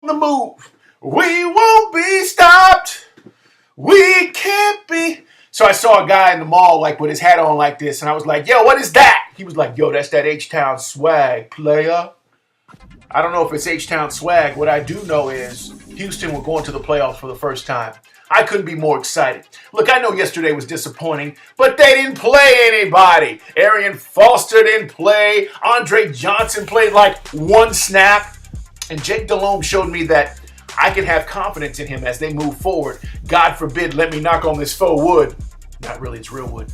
the move. We won't be stopped. We can't be. So I saw a guy in the mall like with his hat on like this, and I was like, yo, what is that? He was like, yo, that's that H-Town swag, player. I don't know if it's H-Town swag. What I do know is Houston were going to the playoffs for the first time. I couldn't be more excited. Look, I know yesterday was disappointing, but they didn't play anybody. Arian Foster didn't play. Andre Johnson played like one snap. And Jake Delhomme showed me that I can have confidence in him as they move forward. God forbid, let me knock on this faux wood. Not really, it's real wood.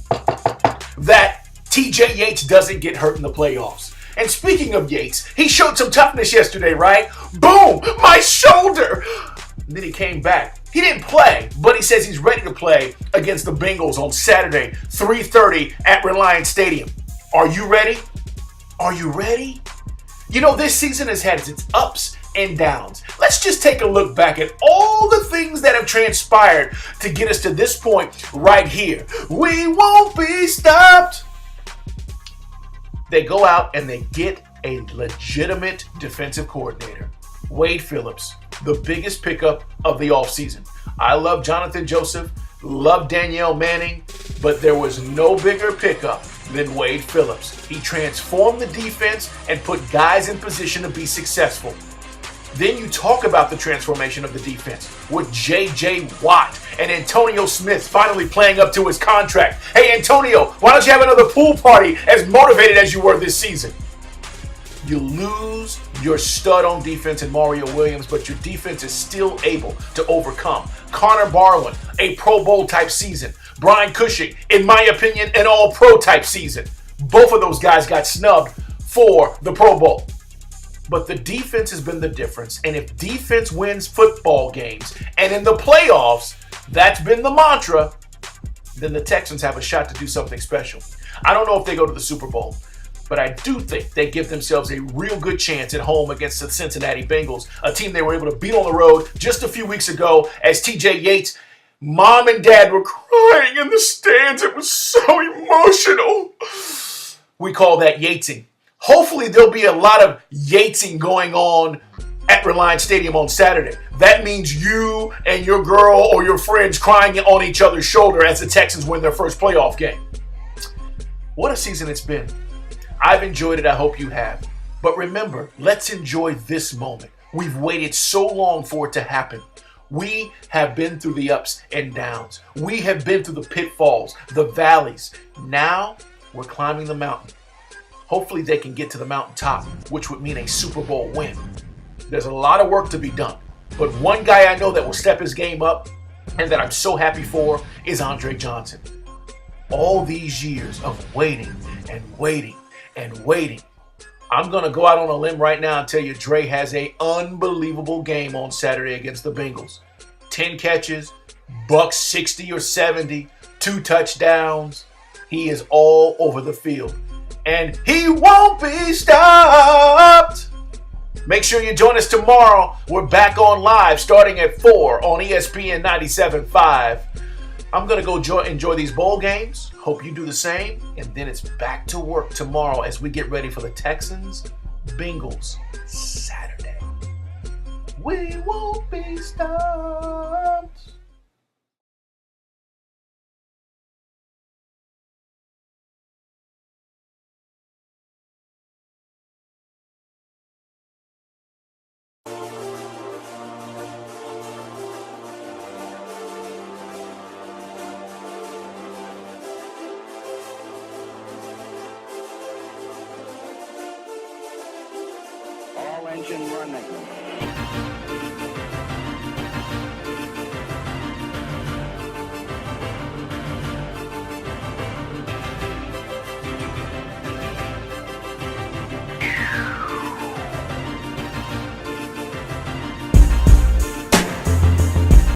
That TJ Yates doesn't get hurt in the playoffs. And speaking of Yates, he showed some toughness yesterday, right? Boom, my shoulder. And then he came back. He didn't play, but he says he's ready to play against the Bengals on Saturday, 3:30 at Reliance Stadium. Are you ready? Are you ready? You know, this season has had its ups and downs. Let's just take a look back at all the things that have transpired to get us to this point right here. We won't be stopped. They go out and they get a legitimate defensive coordinator. Wade Phillips, the biggest pickup of the offseason. I love Jonathan Joseph, love Danielle Manning, but there was no bigger pickup than Wade Phillips. He transformed the defense and put guys in position to be successful. Then you talk about the transformation of the defense with J.J. Watt and Antonio Smith finally playing up to his contract. Hey, Antonio, why don't you have another pool party as motivated as you were this season? You lose your stud on defense in Mario Williams, but your defense is still able to overcome. Connor Barwin, a Pro Bowl type season. Brian Cushing, in my opinion, an All-Pro type season. Both of those guys got snubbed for the Pro Bowl. But the defense has been the difference. And if defense wins football games, and in the playoffs, that's been the mantra, then the Texans have a shot to do something special. I don't know if they go to the Super Bowl, but I do think they give themselves a real good chance at home against the Cincinnati Bengals, a team they were able to beat on the road just a few weeks ago as TJ Yates, mom and dad were crying in the stands. It was so emotional. We call that Yatesing. Hopefully there'll be a lot of Yatesing going on at Reliance Stadium on Saturday. That means you and your girl or your friends crying on each other's shoulder as the Texans win their first playoff game. What a season it's been. I've enjoyed it. I hope you have. But remember, let's enjoy this moment. We've waited so long for it to happen. We have been through the ups and downs. We have been through the pitfalls, the valleys. Now we're climbing the mountain. Hopefully they can get to the mountaintop, which would mean a Super Bowl win. There's a lot of work to be done. But one guy I know that will step his game up and that I'm so happy for is Andre Johnson. All these years of waiting and waiting and waiting. I'm going to go out on a limb right now and tell you Dre has an unbelievable game on Saturday against the Bengals. 10 catches, buck 60 or 70, 2 touchdowns. He is all over the field. And he won't be stopped. Make sure you join us tomorrow. We're back on live starting at 4 on ESPN 97.5. I'm going to go enjoy these bowl games. Hope you do the same. And then it's back to work tomorrow as we get ready for the Texans Bengals Saturday. We won't be stopped. All engine running.